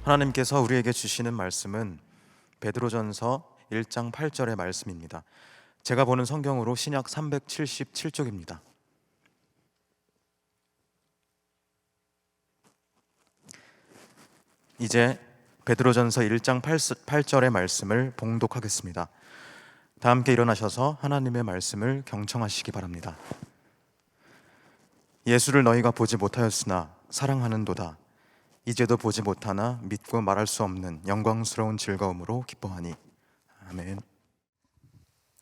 하나님께서 우리에게 주시는 말씀은 베드로전서 1장 8절의 말씀입니다. 제가 보는 성경으로 신약 377쪽입니다. 이제 베드로전서 1장 8절의 말씀을 봉독하겠습니다. 다 함께 일어나셔서 하나님의 말씀을 경청하시기 바랍니다. 예수를 너희가 보지 못하였으나 사랑하는도다. 이제도 보지 못하나 믿고 말할 수 없는 영광스러운 즐거움으로 기뻐하니. 아멘.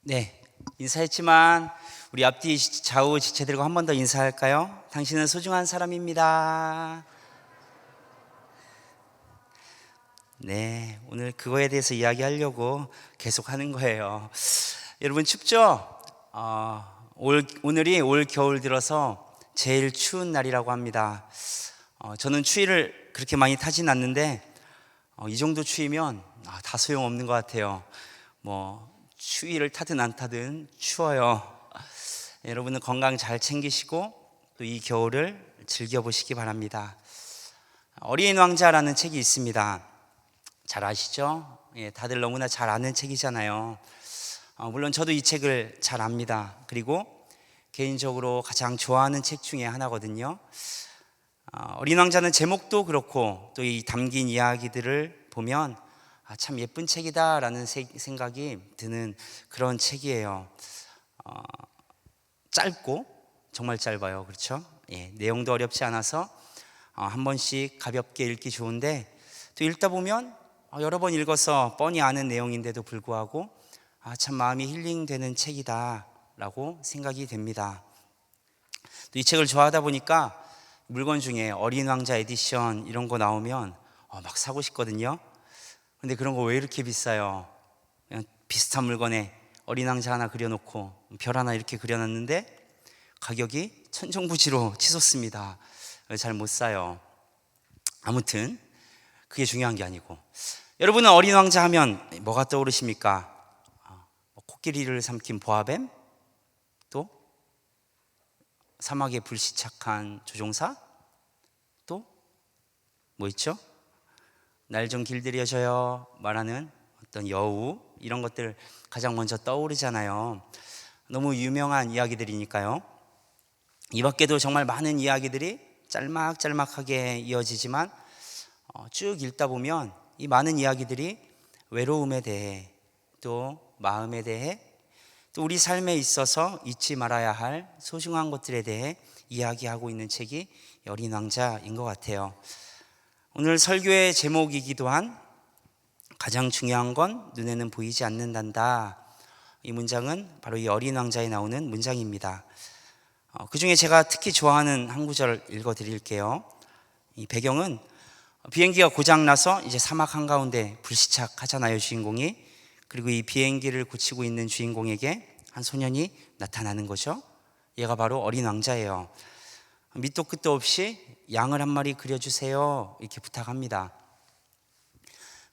네, 인사했지만 우리 앞뒤 좌우 지체들과 한 번 더 인사할까요? 당신은 소중한 사람입니다. 네, 오늘 그거에 대해서 이야기하려고 계속 하는 거예요. 여러분 춥죠? 오늘이 올 겨울 들어서 제일 추운 날이라고 합니다. 저는 추위를 그렇게 많이 타진 않는데 이 정도 추위면 다 소용없는 것 같아요. 추위를 타든 안 타든 추워요. 여러분은 건강 잘 챙기시고 또 이 겨울을 즐겨보시기 바랍니다. 어린 왕자라는 책이 있습니다. 잘 아시죠? 다들 너무나 잘 아는 책이잖아요. 물론 저도 이 책을 잘 압니다. 그리고 개인적으로 가장 좋아하는 책 중에 하나거든요. 어린 왕자는 제목도 그렇고 또 이 담긴 이야기들을 보면 참 예쁜 책이다 라는 생각이 드는 그런 책이에요. 짧고 정말 짧아요. 그렇죠? 내용도 어렵지 않아서 한 번씩 가볍게 읽기 좋은데 또 읽다 보면 여러 번 읽어서 뻔히 아는 내용인데도 불구하고 참 마음이 힐링되는 책이다 라고 생각이 됩니다. 또 이 책을 좋아하다 보니까 물건 중에 어린 왕자 에디션 이런 거 나오면 막 사고 싶거든요. 근데 그런 거 왜 이렇게 비싸요? 그냥 비슷한 물건에 어린 왕자 하나 그려놓고 별 하나 이렇게 그려놨는데 가격이 천정부지로 치솟습니다. 잘 못 사요. 아무튼 그게 중요한 게 아니고, 여러분은 어린 왕자 하면 뭐가 떠오르십니까? 코끼리를 삼킨 보아뱀? 또 사막에 불시착한 조종사? 또 뭐 있죠? 날 좀 길들여줘요 말하는 어떤 여우, 이런 것들 가장 먼저 떠오르잖아요. 너무 유명한 이야기들이니까요. 이 밖에도 정말 많은 이야기들이 짤막짤막하게 이어지지만 쭉 읽다 보면 이 많은 이야기들이 외로움에 대해, 또 마음에 대해, 또 우리 삶에 있어서 잊지 말아야 할 소중한 것들에 대해 이야기하고 있는 책이 어린 왕자인 것 같아요. 오늘 설교의 제목이기도 한 가장 중요한 건 눈에는 보이지 않는단다. 이 문장은 바로 이 어린 왕자에 나오는 문장입니다. 그 중에 제가 특히 좋아하는 한 구절 읽어드릴게요. 이 배경은 비행기가 고장나서 이제 사막 한가운데 불시착하잖아요, 주인공이. 그리고 이 비행기를 고치고 있는 주인공에게 한 소년이 나타나는 거죠. 얘가 바로 어린 왕자예요. 밑도 끝도 없이 양을 한 마리 그려주세요 이렇게 부탁합니다.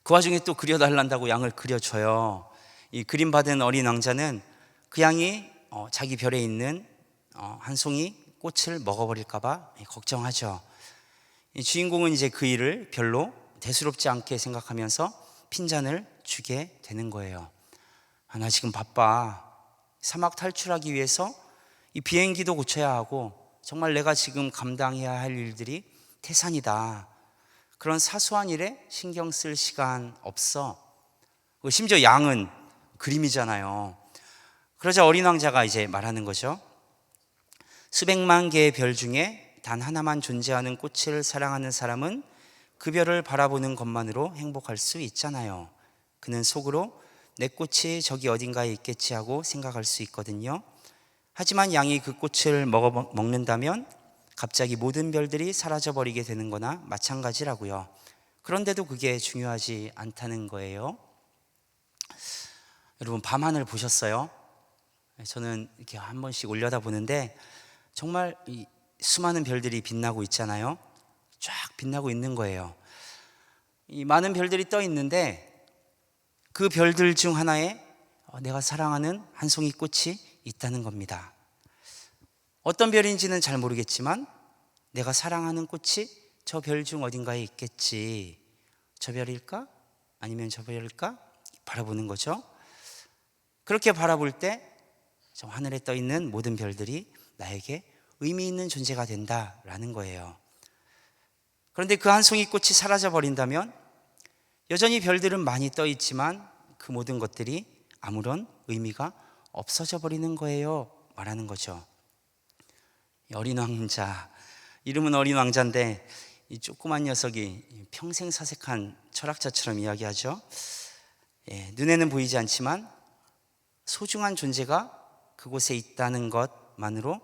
그 와중에 또 그려달란다고 양을 그려줘요. 이 그림받은 어린 왕자는 그 양이 자기 별에 있는 한 송이 꽃을 먹어버릴까봐 걱정하죠. 이 주인공은 이제 그 일을 별로 대수롭지 않게 생각하면서 핀잔을 주게 되는 거예요. 나 지금 바빠. 사막 탈출하기 위해서 이 비행기도 고쳐야 하고 정말 내가 지금 감당해야 할 일들이 태산이다. 그런 사소한 일에 신경 쓸 시간 없어. 심지어 양은 그림이잖아요. 그러자 어린 왕자가 이제 말하는 거죠. 수백만 개의 별 중에 단 하나만 존재하는 꽃을 사랑하는 사람은 그 별을 바라보는 것만으로 행복할 수 있잖아요. 그는 속으로 내 꽃이 저기 어딘가에 있겠지 하고 생각할 수 있거든요. 하지만 양이 그 꽃을 먹는다면 갑자기 모든 별들이 사라져버리게 되는 거나 마찬가지라고요. 그런데도 그게 중요하지 않다는 거예요. 여러분, 밤하늘 보셨어요? 저는 이렇게 한 번씩 올려다 보는데 정말 이 수많은 별들이 빛나고 있잖아요. 쫙 빛나고 있는 거예요. 이 많은 별들이 떠 있는데 그 별들 중 하나에 내가 사랑하는 한 송이 꽃이 있다는 겁니다. 어떤 별인지는 잘 모르겠지만 내가 사랑하는 꽃이 저 별 중 어딘가에 있겠지. 저 별일까? 아니면 저 별일까? 바라보는 거죠. 그렇게 바라볼 때 저 하늘에 떠 있는 모든 별들이 나에게 의미 있는 존재가 된다라는 거예요. 그런데 그 한 송이 꽃이 사라져 버린다면 여전히 별들은 많이 떠 있지만 그 모든 것들이 아무런 의미가 없어져 버리는 거예요 말하는 거죠. 어린 왕자, 이름은 어린 왕자인데 이 조그만 녀석이 평생 사색한 철학자처럼 이야기하죠. 눈에는 보이지 않지만 소중한 존재가 그곳에 있다는 것만으로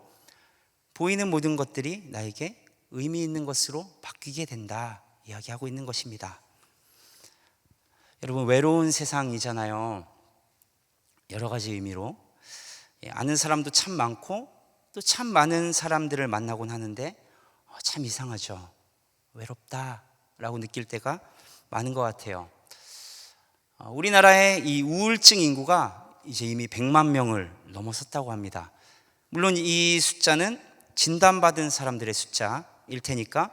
보이는 모든 것들이 나에게 의미 있는 것으로 바뀌게 된다 이야기하고 있는 것입니다. 여러분, 외로운 세상이잖아요. 여러 가지 의미로 아는 사람도 참 많고 또 참 많은 사람들을 만나곤 하는데 참 이상하죠. 외롭다라고 느낄 때가 많은 것 같아요. 우리나라의 이 우울증 인구가 이제 이미 100만 명을 넘어섰다고 합니다. 물론 이 숫자는 진단받은 사람들의 숫자일 테니까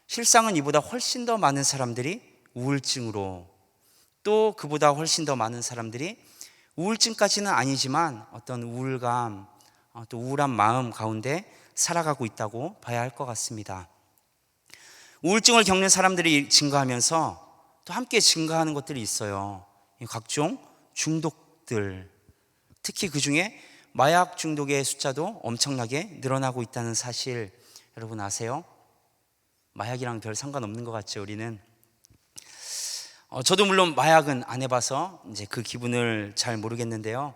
실상은 이보다 훨씬 더 많은 사람들이 우울증으로, 또 그보다 훨씬 더 많은 사람들이 우울증까지는 아니지만 어떤 우울감, 또 우울한 마음 가운데 살아가고 있다고 봐야 할 것 같습니다. 우울증을 겪는 사람들이 증가하면서 또 함께 증가하는 것들이 있어요. 각종 중독들, 특히 그 중에 마약 중독의 숫자도 엄청나게 늘어나고 있다는 사실 여러분 아세요? 마약이랑 별 상관없는 것 같죠, 우리는. 저도 물론 마약은 안 해봐서 이제 그 기분을 잘 모르겠는데요.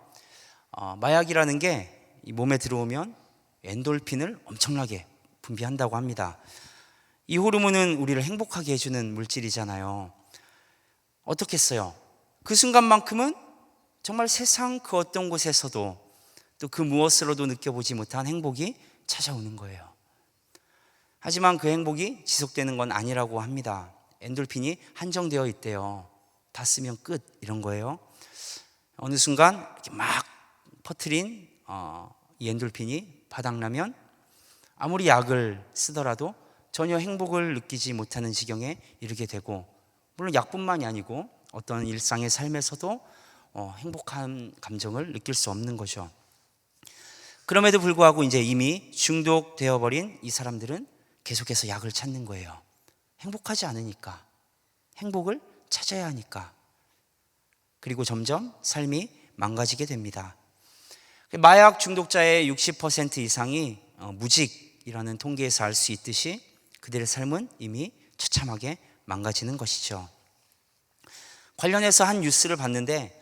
마약이라는 게 이 몸에 들어오면 엔돌핀을 엄청나게 분비한다고 합니다. 이 호르몬은 우리를 행복하게 해주는 물질이잖아요. 어떻겠어요? 그 순간만큼은 정말 세상 그 어떤 곳에서도 또 그 무엇으로도 느껴보지 못한 행복이 찾아오는 거예요. 하지만 그 행복이 지속되는 건 아니라고 합니다. 엔돌핀이 한정되어 있대요. 다 쓰면 끝, 이런 거예요. 어느 순간 이렇게 막 퍼트린 이 엔돌핀이 바닥나면 아무리 약을 쓰더라도 전혀 행복을 느끼지 못하는 지경에 이르게 되고, 물론 약뿐만이 아니고 어떤 일상의 삶에서도 행복한 감정을 느낄 수 없는 거죠. 그럼에도 불구하고 이제 이미 중독되어 버린 이 사람들은 계속해서 약을 찾는 거예요. 행복하지 않으니까, 행복을 찾아야 하니까. 그리고 점점 삶이 망가지게 됩니다. 마약 중독자의 60% 이상이 무직이라는 통계에서 알 수 있듯이 그들의 삶은 이미 처참하게 망가지는 것이죠. 관련해서 한 뉴스를 봤는데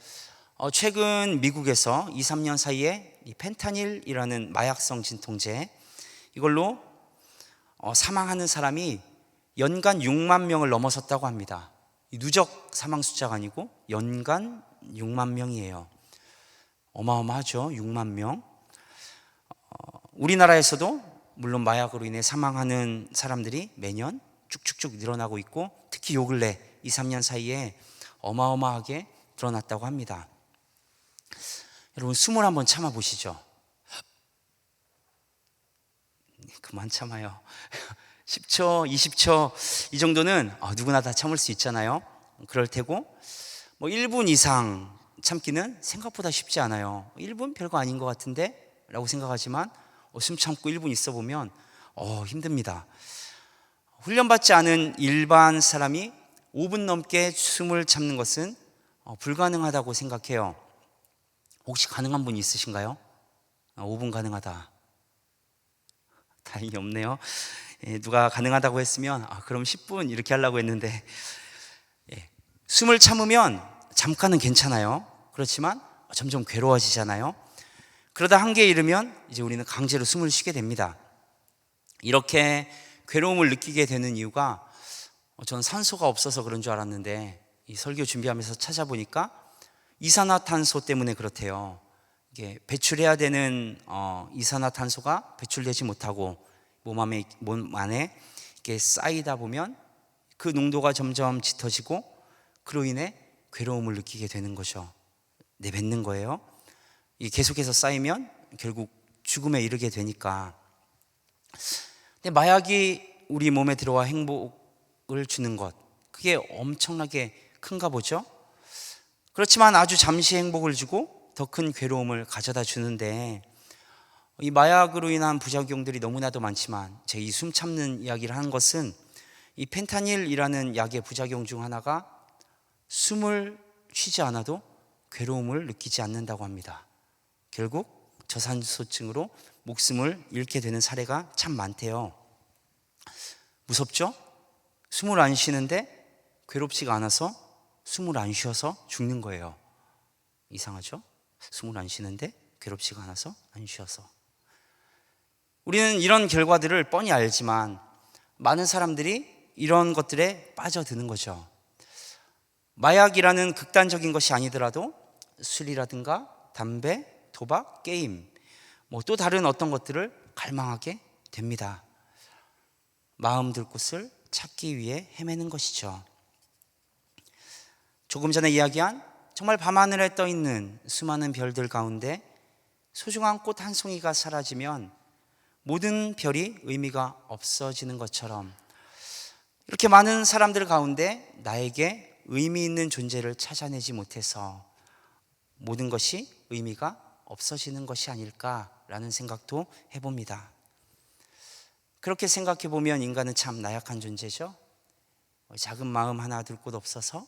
최근 미국에서 2, 3년 사이에 이 펜타닐이라는 마약성 진통제, 이걸로 사망하는 사람이 연간 6만 명을 넘어섰다고 합니다. 누적 사망 숫자가 아니고 연간 6만 명이에요. 어마어마하죠. 6만 명. 우리나라에서도 물론 마약으로 인해 사망하는 사람들이 매년 쭉쭉쭉 늘어나고 있고, 특히 요 근래 2, 3년 사이에 어마어마하게 드러났다고 합니다. 여러분, 숨을 한번 참아 보시죠. 그만 참아요. 10초, 20초 이 정도는 누구나 다 참을 수 있잖아요. 그럴 테고 1분 이상 참기는 생각보다 쉽지 않아요. 1분 별거 아닌 것 같은데 라고 생각하지만 숨 참고 1분 있어 보면 힘듭니다. 훈련받지 않은 일반 사람이 5분 넘게 숨을 참는 것은 불가능하다고 생각해요. 혹시 가능한 분 있으신가요? 5분 가능하다. 다행히 없네요. 누가 가능하다고 했으면 그럼 10분 이렇게 하려고 했는데, 숨을 참으면 잠깐은 괜찮아요. 그렇지만 점점 괴로워지잖아요. 그러다 한계에 이르면 이제 우리는 강제로 숨을 쉬게 됩니다. 이렇게 괴로움을 느끼게 되는 이유가, 전 산소가 없어서 그런 줄 알았는데 이 설교 준비하면서 찾아보니까 이산화탄소 때문에 그렇대요. 이게 배출해야 되는 이산화탄소가 배출되지 못하고 몸 안에 이렇게 쌓이다 보면 그 농도가 점점 짙어지고, 그로 인해 괴로움을 느끼게 되는 거죠. 내뱉는 거예요. 이 계속해서 쌓이면 결국 죽음에 이르게 되니까. 근데 마약이 우리 몸에 들어와 행복을 주는 것, 그게 엄청나게 큰가 보죠. 그렇지만 아주 잠시 행복을 주고 더 큰 괴로움을 가져다 주는데, 이 마약으로 인한 부작용들이 너무나도 많지만 제 이 숨 참는 이야기를 하는 것은 이 펜타닐이라는 약의 부작용 중 하나가 숨을 쉬지 않아도 괴로움을 느끼지 않는다고 합니다. 결국 저산소증으로 목숨을 잃게 되는 사례가 참 많대요. 무섭죠? 숨을 안 쉬는데 괴롭지가 않아서 숨을 안 쉬어서 죽는 거예요. 이상하죠? 숨을 안 쉬는데 괴롭지가 않아서 안 쉬어서. 우리는 이런 결과들을 뻔히 알지만 많은 사람들이 이런 것들에 빠져드는 거죠. 마약이라는 극단적인 것이 아니더라도 술이라든가 담배, 도박, 게임, 또 다른 어떤 것들을 갈망하게 됩니다. 마음 들 곳을 찾기 위해 헤매는 것이죠. 조금 전에 이야기한 정말 밤하늘에 떠 있는 수많은 별들 가운데 소중한 꽃 한 송이가 사라지면 모든 별이 의미가 없어지는 것처럼, 이렇게 많은 사람들 가운데 나에게 의미 있는 존재를 찾아내지 못해서 모든 것이 의미가 없어지는 것이 아닐까라는 생각도 해봅니다. 그렇게 생각해 보면 인간은 참 나약한 존재죠. 작은 마음 하나 둘 곳 없어서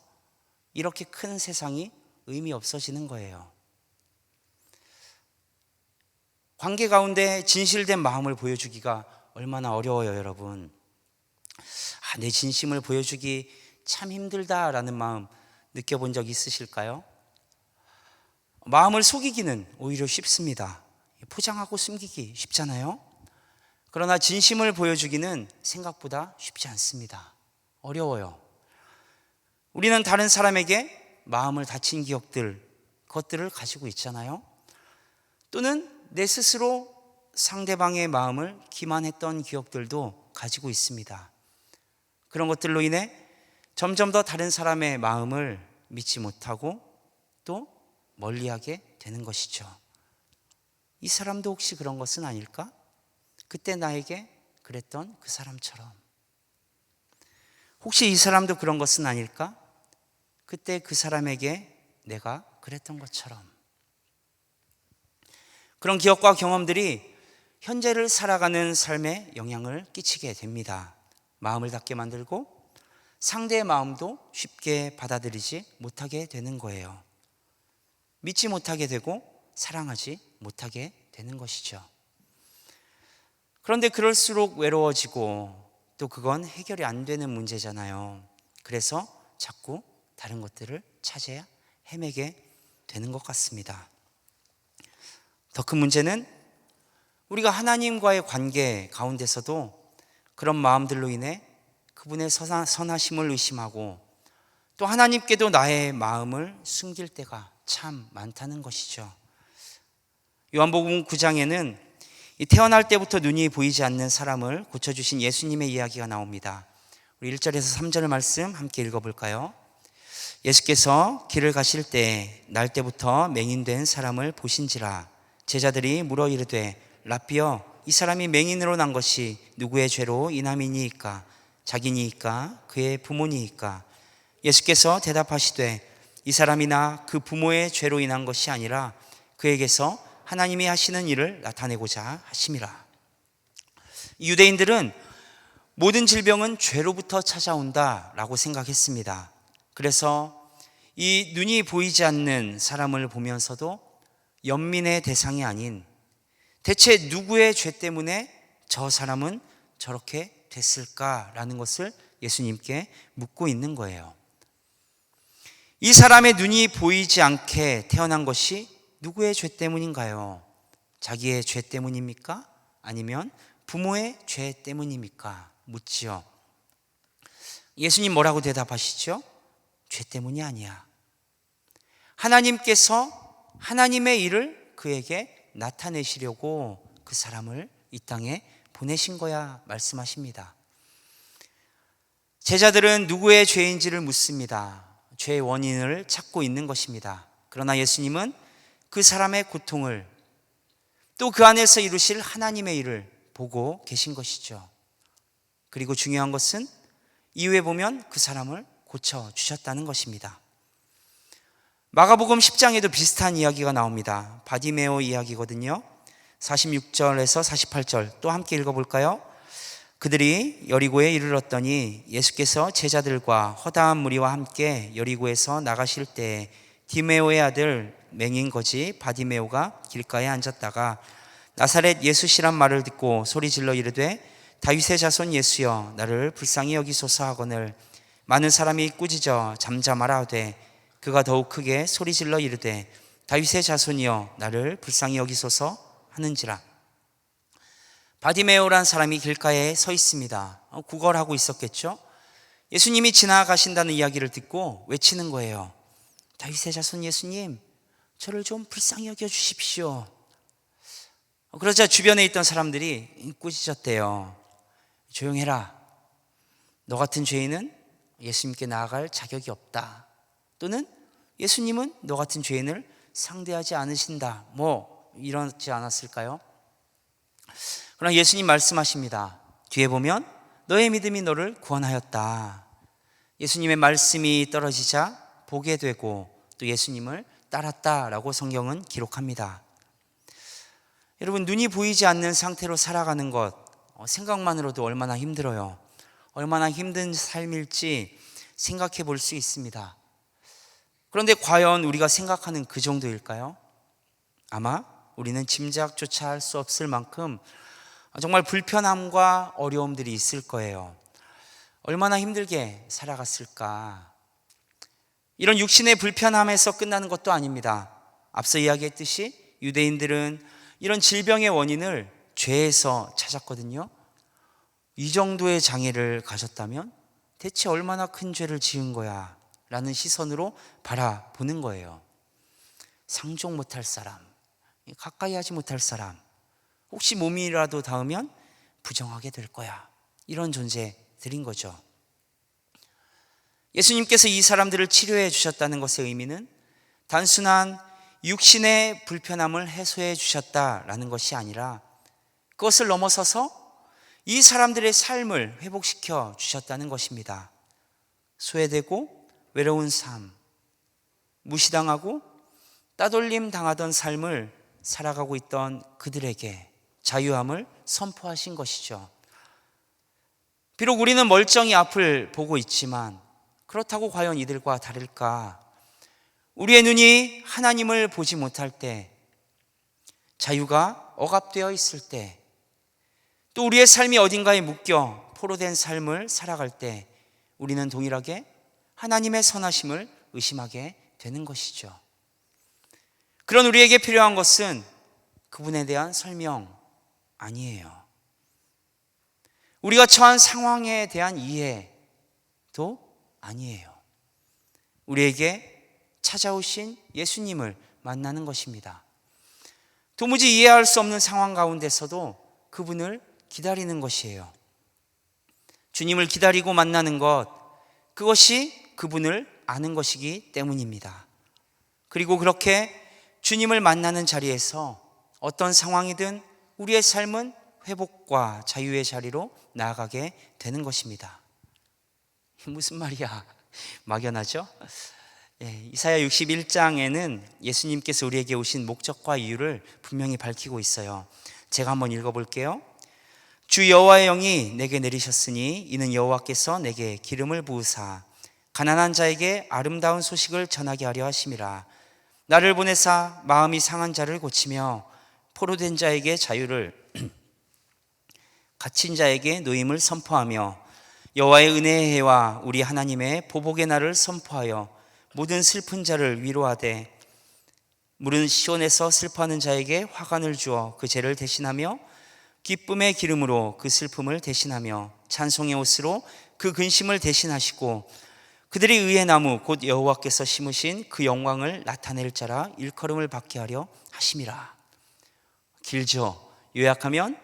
이렇게 큰 세상이 의미 없어지는 거예요. 관계 가운데 진실된 마음을 보여주기가 얼마나 어려워요, 여러분. 내 진심을 보여주기 참 힘들다라는 마음 느껴본 적 있으실까요? 마음을 속이기는 오히려 쉽습니다. 포장하고 숨기기 쉽잖아요. 그러나 진심을 보여주기는 생각보다 쉽지 않습니다. 어려워요. 우리는 다른 사람에게 마음을 다친 기억들, 그것들을 가지고 있잖아요. 또는 내 스스로 상대방의 마음을 기만했던 기억들도 가지고 있습니다. 그런 것들로 인해 점점 더 다른 사람의 마음을 믿지 못하고 또 멀리하게 되는 것이죠. 이 사람도 혹시 그런 것은 아닐까? 그때 나에게 그랬던 그 사람처럼. 혹시 이 사람도 그런 것은 아닐까? 그때 그 사람에게 내가 그랬던 것처럼. 그런 기억과 경험들이 현재를 살아가는 삶에 영향을 끼치게 됩니다. 마음을 닫게 만들고 상대의 마음도 쉽게 받아들이지 못하게 되는 거예요. 믿지 못하게 되고 사랑하지 못하게 되는 것이죠. 그런데 그럴수록 외로워지고 또 그건 해결이 안 되는 문제잖아요. 그래서 자꾸 다른 것들을 찾아야 헤매게 되는 것 같습니다. 더 큰 문제는 우리가 하나님과의 관계 가운데서도 그런 마음들로 인해 그분의 선하심을 의심하고 또 하나님께도 나의 마음을 숨길 때가 참 많다는 것이죠. 요한복음 9장에는 태어날 때부터 눈이 보이지 않는 사람을 고쳐주신 예수님의 이야기가 나옵니다. 우리 1절에서 3절 말씀 함께 읽어볼까요? 예수께서 길을 가실 때 날 때부터 맹인된 사람을 보신지라. 제자들이 물어 이르되 랍비여, 이 사람이 맹인으로 난 것이 누구의 죄로 인함이니이까? 자기니이까 그의 부모니이까? 예수께서 대답하시되 이 사람이나 그 부모의 죄로 인한 것이 아니라 그에게서 하나님이 하시는 일을 나타내고자 하심이라. 유대인들은 모든 질병은 죄로부터 찾아온다라고 생각했습니다. 그래서 이 눈이 보이지 않는 사람을 보면서도 연민의 대상이 아닌 대체 누구의 죄 때문에 저 사람은 저렇게 됐을까라는 것을 예수님께 묻고 있는 거예요. 이 사람의 눈이 보이지 않게 태어난 것이 누구의 죄 때문인가요? 자기의 죄 때문입니까? 아니면 부모의 죄 때문입니까? 묻지요. 예수님 뭐라고 대답하시죠? 죄 때문이 아니야. 하나님께서 하나님의 일을 그에게 나타내시려고 그 사람을 이 땅에 보내신 거야 말씀하십니다. 제자들은 누구의 죄인지를 묻습니다. 죄의 원인을 찾고 있는 것입니다. 그러나 예수님은 그 사람의 고통을 또 그 안에서 이루실 하나님의 일을 보고 계신 것이죠. 그리고 중요한 것은 이후에 보면 그 사람을 고쳐주셨다는 것입니다. 마가복음 10장에도 비슷한 이야기가 나옵니다. 바디메오 이야기거든요. 46절에서 48절 또 함께 읽어볼까요? 그들이 여리고에 이르렀더니 예수께서 제자들과 허다한 무리와 함께 여리고에서 나가실 때에 디메오의 아들 맹인 거지 바디메오가 길가에 앉았다가 나사렛 예수시란 말을 듣고 소리질러 이르되 다윗의 자손 예수여 나를 불쌍히 여기소서 하거늘 많은 사람이 꾸짖어 잠잠하라 하되 그가 더욱 크게 소리질러 이르되 다윗의 자손이여 나를 불쌍히 여기소서 하는지라. 바디메오란 사람이 길가에 서 있습니다. 구걸하고 있었겠죠. 예수님이 지나가신다는 이야기를 듣고 외치는 거예요. 다윗의 자손 예수님, 저를 좀 불쌍히 여겨 주십시오. 그러자 주변에 있던 사람들이 꾸짖었대요. 조용해라. 너 같은 죄인은 예수님께 나아갈 자격이 없다. 또는 예수님은 너 같은 죄인을 상대하지 않으신다. 이러지 않았을까요? 그러나 예수님 말씀하십니다. 뒤에 보면 너의 믿음이 너를 구원하였다. 예수님의 말씀이 떨어지자 보게 되고 또 예수님을 따랐다라고 성경은 기록합니다. 여러분, 눈이 보이지 않는 상태로 살아가는 것 생각만으로도 얼마나 힘들어요. 얼마나 힘든 삶일지 생각해 볼 수 있습니다. 그런데 과연 우리가 생각하는 그 정도일까요? 아마 우리는 짐작조차 할 수 없을 만큼 정말 불편함과 어려움들이 있을 거예요. 얼마나 힘들게 살아갔을까. 이런 육신의 불편함에서 끝나는 것도 아닙니다. 앞서 이야기했듯이 유대인들은 이런 질병의 원인을 죄에서 찾았거든요. 이 정도의 장애를 가졌다면 대체 얼마나 큰 죄를 지은 거야 라는 시선으로 바라보는 거예요. 상종 못할 사람, 가까이 하지 못할 사람, 혹시 몸이라도 닿으면 부정하게 될 거야, 이런 존재들인 거죠. 예수님께서 이 사람들을 치료해 주셨다는 것의 의미는 단순한 육신의 불편함을 해소해 주셨다라는 것이 아니라 그것을 넘어서서 이 사람들의 삶을 회복시켜 주셨다는 것입니다. 소외되고 외로운 삶, 무시당하고 따돌림 당하던 삶을 살아가고 있던 그들에게 자유함을 선포하신 것이죠. 비록 우리는 멀쩡히 앞을 보고 있지만 그렇다고 과연 이들과 다를까? 우리의 눈이 하나님을 보지 못할 때, 자유가 억압되어 있을 때, 또 우리의 삶이 어딘가에 묶여 포로된 삶을 살아갈 때 우리는 동일하게 하나님의 선하심을 의심하게 되는 것이죠. 그런 우리에게 필요한 것은 그분에 대한 설명 아니에요. 우리가 처한 상황에 대한 이해도 아니에요. 우리에게 찾아오신 예수님을 만나는 것입니다. 도무지 이해할 수 없는 상황 가운데서도 그분을 기다리는 것이에요. 주님을 기다리고 만나는 것, 그것이 그분을 아는 것이기 때문입니다. 그리고 그렇게 주님을 만나는 자리에서 어떤 상황이든 우리의 삶은 회복과 자유의 자리로 나아가게 되는 것입니다. 무슨 말이야? 막연하죠? 이사야 61장에는 예수님께서 우리에게 오신 목적과 이유를 분명히 밝히고 있어요. 제가 한번 읽어볼게요. 주 여호와의 영이 내게 내리셨으니 이는 여호와께서 내게 기름을 부으사 가난한 자에게 아름다운 소식을 전하게 하려 하심이라. 나를 보내사 마음이 상한 자를 고치며 포로된 자에게 자유를 갇힌 자에게 노임을 선포하며 여호와의 은혜의 해와 우리 하나님의 보복의 날을 선포하여 모든 슬픈 자를 위로하되 물은 시온에서 슬퍼하는 자에게 화관을 주어 그 죄를 대신하며 기쁨의 기름으로 그 슬픔을 대신하며 찬송의 옷으로 그 근심을 대신하시고 그들이 의의 나무 곧 여호와께서 심으신 그 영광을 나타낼 자라 일컬음을 받게 하려 하심이라. 길죠. 요약하면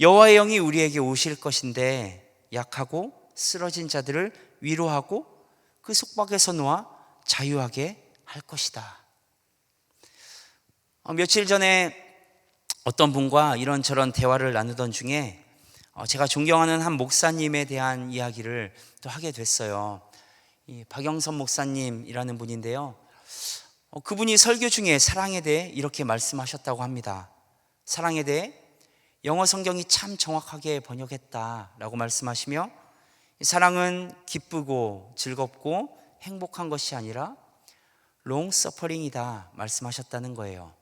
여호와의 영이 우리에게 오실 것인데 약하고 쓰러진 자들을 위로하고 그 속박에서 놓아 자유하게 할 것이다. 며칠 전에 어떤 분과 이런저런 대화를 나누던 중에 제가 존경하는 한 목사님에 대한 이야기를 또 하게 됐어요. 이 박영선 목사님이라는 분인데요. 그분이 설교 중에 사랑에 대해 이렇게 말씀하셨다고 합니다. 사랑에 대해 영어 성경이 참 정확하게 번역했다라고 말씀하시며, 사랑은 기쁘고 즐겁고 행복한 것이 아니라 롱 서퍼링이다 말씀하셨다는 거예요.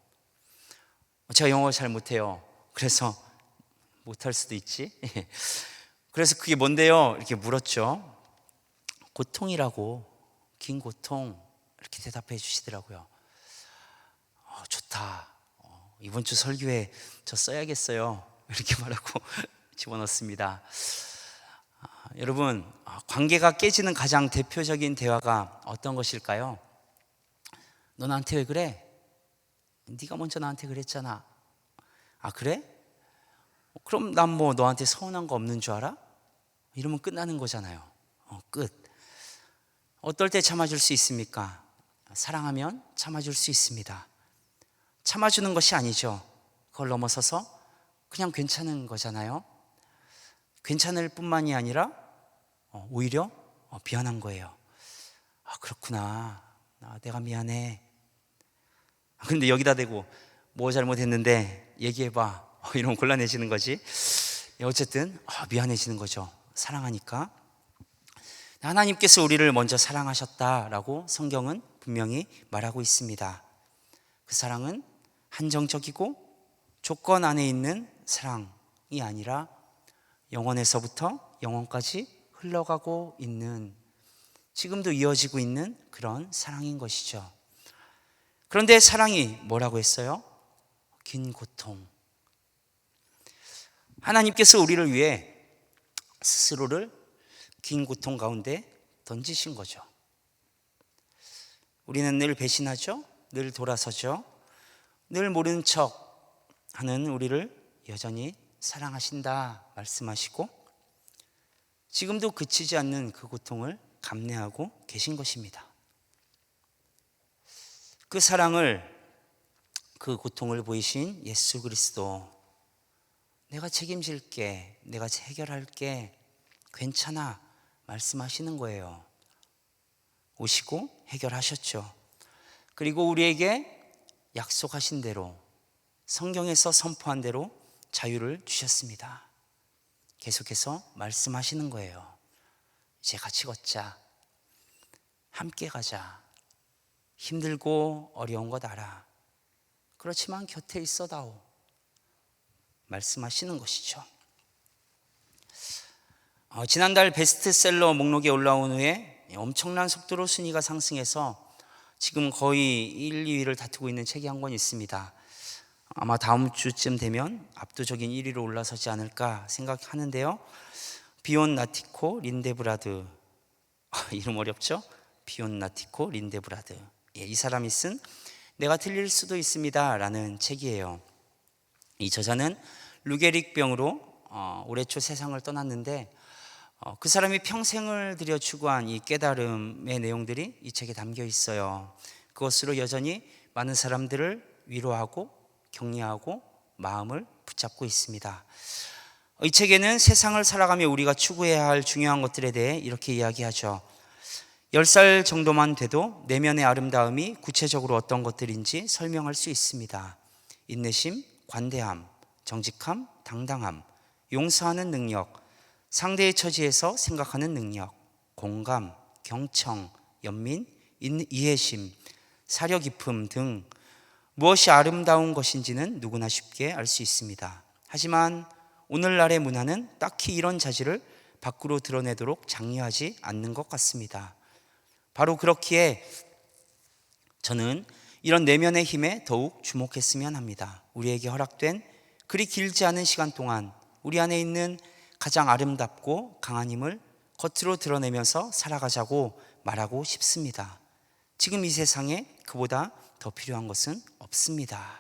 제가 영어 잘 못해요. 그래서 못할 수도 있지. 그래서 그게 뭔데요? 이렇게 물었죠. 고통이라고, 긴 고통, 이렇게 대답해 주시더라고요. 좋다. 이번 주 설교에 저 써야겠어요. 이렇게 말하고 집어넣습니다. 여러분, 관계가 깨지는 가장 대표적인 대화가 어떤 것일까요? 너 나한테 왜 그래? 네가 먼저 나한테 그랬잖아. 아, 그래? 그럼 난 뭐 너한테 서운한 거 없는 줄 알아? 이러면 끝나는 거잖아요. 끝. 어떨 때 참아줄 수 있습니까? 사랑하면 참아줄 수 있습니다. 참아주는 것이 아니죠. 그걸 넘어서서 그냥 괜찮은 거잖아요. 괜찮을 뿐만이 아니라 오히려 미안한 거예요. 그렇구나. 내가 미안해. 근데 여기다 대고 뭐 잘못했는데 얘기해봐. 이러면 곤란해지는 거지. 어쨌든 미안해지는 거죠. 사랑하니까. 하나님께서 우리를 먼저 사랑하셨다라고 성경은 분명히 말하고 있습니다. 그 사랑은 한정적이고 조건 안에 있는 사랑이 아니라 영원에서부터 영원까지 흘러가고 있는, 지금도 이어지고 있는 그런 사랑인 것이죠. 그런데 사랑이 뭐라고 했어요? 긴 고통. 하나님께서 우리를 위해 스스로를 긴 고통 가운데 던지신 거죠. 우리는 늘 배신하죠. 늘 돌아서죠. 늘 모르는 척 하는 우리를 여전히 사랑하신다 말씀하시고, 지금도 그치지 않는 그 고통을 감내하고 계신 것입니다. 그 사랑을, 그 고통을 보이신 예수 그리스도, 내가 책임질게, 내가 해결할게, 괜찮아 말씀하시는 거예요. 오시고 해결하셨죠. 그리고 우리에게 약속하신 대로, 성경에서 선포한 대로 자유를 주셨습니다. 계속해서 말씀하시는 거예요. 이제 같이 걷자. 함께 가자. 힘들고 어려운 것 알아. 그렇지만 곁에 있어다오. 말씀하시는 것이죠. 지난달 베스트셀러 목록에 올라온 후에 엄청난 속도로 순위가 상승해서 지금 거의 1, 2위를 다투고 있는 책이 한 권 있습니다. 아마 다음 주쯤 되면 압도적인 1위로 올라서지 않을까 생각하는데요. 비온 나티코 린데브라드, 이름 어렵죠? 비온 나티코 린데브라드. 이 사람이 쓴 내가 틀릴 수도 있습니다 라는 책이에요. 이 저자는 루게릭병으로 올해 초 세상을 떠났는데, 그 사람이 평생을 들여 추구한 이 깨달음의 내용들이 이 책에 담겨 있어요. 그것으로 여전히 많은 사람들을 위로하고 격려하고 마음을 붙잡고 있습니다. 이 책에는 세상을 살아가며 우리가 추구해야 할 중요한 것들에 대해 이렇게 이야기하죠. 10살 정도만 돼도 내면의 아름다움이 구체적으로 어떤 것들인지 설명할 수 있습니다. 인내심, 관대함, 정직함, 당당함, 용서하는 능력, 상대의 처지에서 생각하는 능력, 공감, 경청, 연민, 이해심, 사려 깊음 등 무엇이 아름다운 것인지는 누구나 쉽게 알 수 있습니다. 하지만 오늘날의 문화는 딱히 이런 자질을 밖으로 드러내도록 장려하지 않는 것 같습니다. 바로 그렇기에 저는 이런 내면의 힘에 더욱 주목했으면 합니다. 우리에게 허락된 그리 길지 않은 시간 동안 우리 안에 있는 가장 아름답고 강한 힘을 겉으로 드러내면서 살아가자고 말하고 싶습니다. 지금 이 세상에 그보다 더 필요한 것은 없습니다.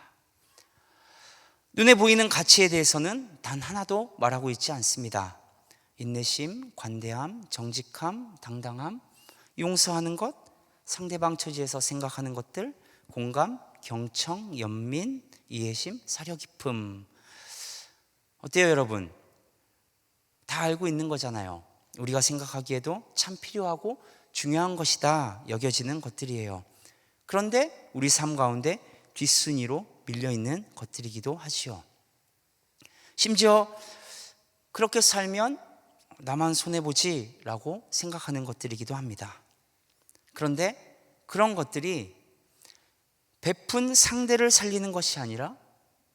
눈에 보이는 가치에 대해서는 단 하나도 말하고 있지 않습니다. 인내심, 관대함, 정직함, 당당함, 용서하는 것, 상대방 처지에서 생각하는 것들, 공감, 경청, 연민, 이해심, 사려 깊음. 어때요, 여러분? 다 알고 있는 거잖아요. 우리가 생각하기에도 참 필요하고 중요한 것이다 여겨지는 것들이에요. 그런데 우리 삶 가운데 뒷순위로 밀려있는 것들이기도 하지요. 심지어 그렇게 살면 나만 손해보지 라고 생각하는 것들이기도 합니다. 그런데 그런 것들이 베푼 상대를 살리는 것이 아니라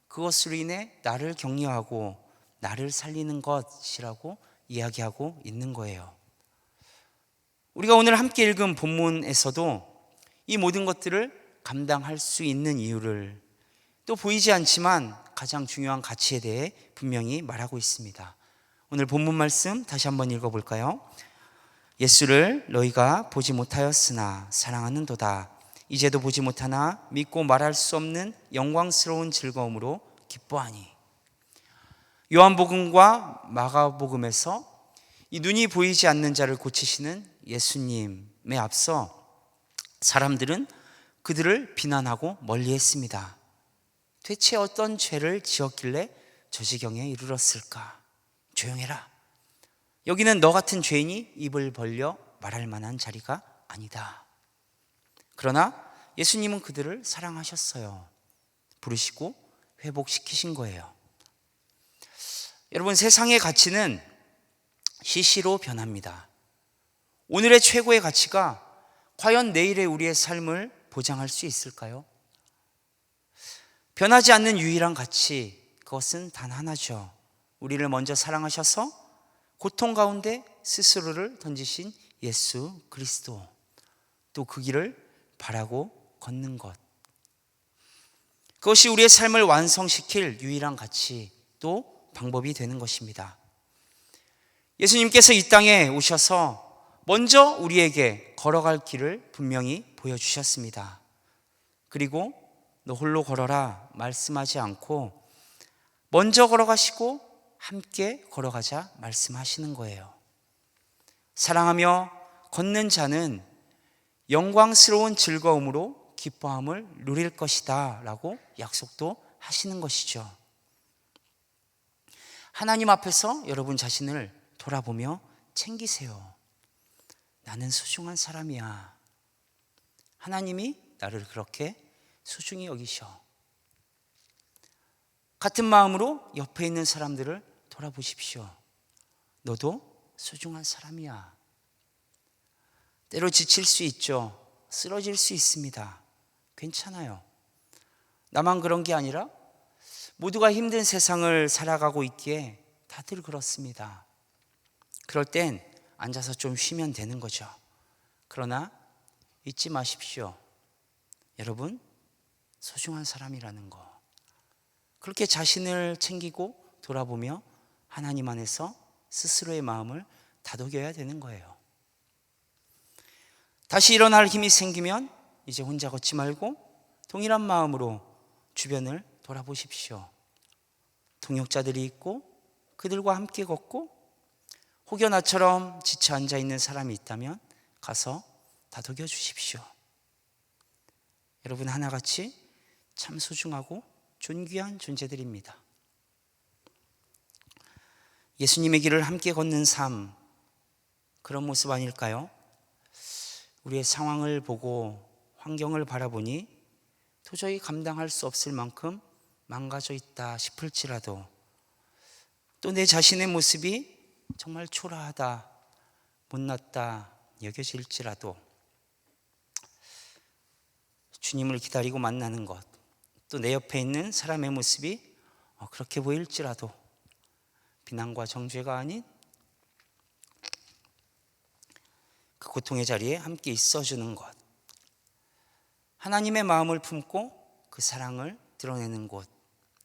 그것으로 인해 나를 격려하고 나를 살리는 것이라고 이야기하고 있는 거예요. 우리가 오늘 함께 읽은 본문에서도 이 모든 것들을 감당할 수 있는 이유를, 또 보이지 않지만 가장 중요한 가치에 대해 분명히 말하고 있습니다. 오늘 본문 말씀 다시 한번 읽어볼까요? 예수를 너희가 보지 못하였으나 사랑하는도다. 이제도 보지 못하나 믿고 말할 수 없는 영광스러운 즐거움으로 기뻐하니. 요한복음과 마가복음에서 이 눈이 보이지 않는 자를 고치시는 예수님에 앞서 사람들은 그들을 비난하고 멀리했습니다. 대체 어떤 죄를 지었길래 저 지경에 이르렀을까? 조용해라. 여기는 너 같은 죄인이 입을 벌려 말할 만한 자리가 아니다. 그러나 예수님은 그들을 사랑하셨어요. 부르시고 회복시키신 거예요. 여러분, 세상의 가치는 시시로 변합니다. 오늘의 최고의 가치가 과연 내일의 우리의 삶을 보장할 수 있을까요? 변하지 않는 유일한 가치, 그것은 단 하나죠. 우리를 먼저 사랑하셔서 고통 가운데 스스로를 던지신 예수 그리스도, 또 그 길을 바라고 걷는 것, 그것이 우리의 삶을 완성시킬 유일한 가치, 또 방법이 되는 것입니다. 예수님께서 이 땅에 오셔서 먼저 우리에게 걸어갈 길을 분명히 보여주셨습니다. 그리고 너 홀로 걸어라 말씀하지 않고 먼저 걸어가시고 함께 걸어가자 말씀하시는 거예요. 사랑하며 걷는 자는 영광스러운 즐거움으로 기뻐함을 누릴 것이다 라고 약속도 하시는 것이죠. 하나님 앞에서 여러분 자신을 돌아보며 챙기세요. 나는 소중한 사람이야. 하나님이 나를 그렇게 소중히 여기셔. 같은 마음으로 옆에 있는 사람들을 돌아보십시오. 너도 소중한 사람이야. 때로 지칠 수 있죠. 쓰러질 수 있습니다. 괜찮아요. 나만 그런 게 아니라 모두가 힘든 세상을 살아가고 있기에 다들 그렇습니다. 그럴 땐 앉아서 좀 쉬면 되는 거죠. 그러나 잊지 마십시오. 여러분, 소중한 사람이라는 거. 그렇게 자신을 챙기고 돌아보며 하나님 안에서 스스로의 마음을 다독여야 되는 거예요. 다시 일어날 힘이 생기면 이제 혼자 걷지 말고 동일한 마음으로 주변을 돌아보십시오. 동역자들이 있고 그들과 함께 걷고 혹여 나처럼 지쳐 앉아 있는 사람이 있다면 가서 다독여 주십시오. 여러분, 하나같이 참 소중하고 존귀한 존재들입니다. 예수님의 길을 함께 걷는 삶, 그런 모습 아닐까요? 우리의 상황을 보고 환경을 바라보니 도저히 감당할 수 없을 만큼 망가져 있다 싶을지라도, 또 내 자신의 모습이 정말 초라하다, 못났다 여겨질지라도 주님을 기다리고 만나는 것, 또 내 옆에 있는 사람의 모습이 그렇게 보일지라도 비난과 정죄가 아닌 그 고통의 자리에 함께 있어주는 것, 하나님의 마음을 품고 그 사랑을 드러내는 곳,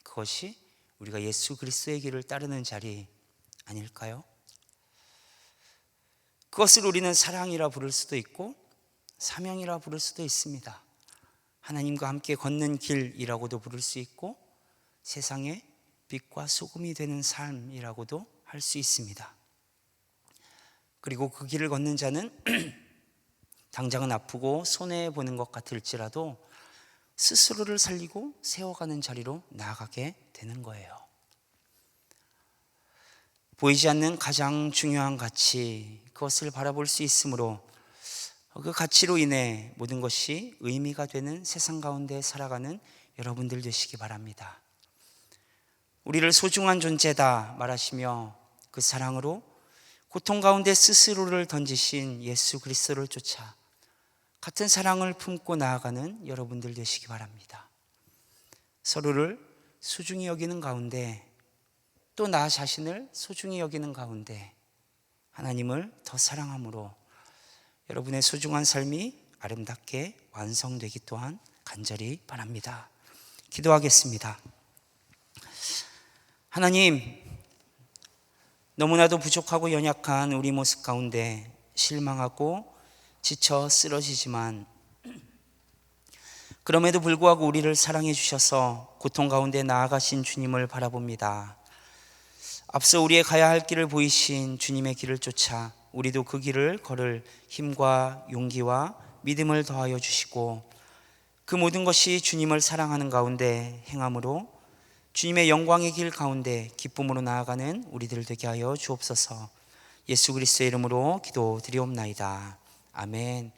그것이 우리가 예수 그리스도의 길을 따르는 자리 아닐까요? 그것을 우리는 사랑이라 부를 수도 있고 사명이라 부를 수도 있습니다. 하나님과 함께 걷는 길이라고도 부를 수 있고 세상의 빛과 소금이 되는 삶이라고도 할 수 있습니다. 그리고 그 길을 걷는 자는 당장은 아프고 손해보는 것 같을지라도 스스로를 살리고 세워가는 자리로 나아가게 되는 거예요. 보이지 않는 가장 중요한 가치, 그것을 바라볼 수 있으므로 그 가치로 인해 모든 것이 의미가 되는 세상 가운데 살아가는 여러분들 되시기 바랍니다. 우리를 소중한 존재다 말하시며 그 사랑으로 고통 가운데 스스로를 던지신 예수 그리스도를 쫓아 같은 사랑을 품고 나아가는 여러분들 되시기 바랍니다. 서로를 소중히 여기는 가운데, 또 나 자신을 소중히 여기는 가운데 하나님을 더 사랑함으로 여러분의 소중한 삶이 아름답게 완성되기 또한 간절히 바랍니다. 기도하겠습니다. 하나님, 너무나도 부족하고 연약한 우리 모습 가운데 실망하고 지쳐 쓰러지지만 그럼에도 불구하고 우리를 사랑해 주셔서 고통 가운데 나아가신 주님을 바라봅니다. 앞서 우리의 가야 할 길을 보이신 주님의 길을 쫓아 우리도 그 길을 걸을 힘과 용기와 믿음을 더하여 주시고 그 모든 것이 주님을 사랑하는 가운데 행함으로 주님의 영광의 길 가운데 기쁨으로 나아가는 우리들 되게 하여 주옵소서. 예수 그리스도의 이름으로 기도드리옵나이다. 아멘.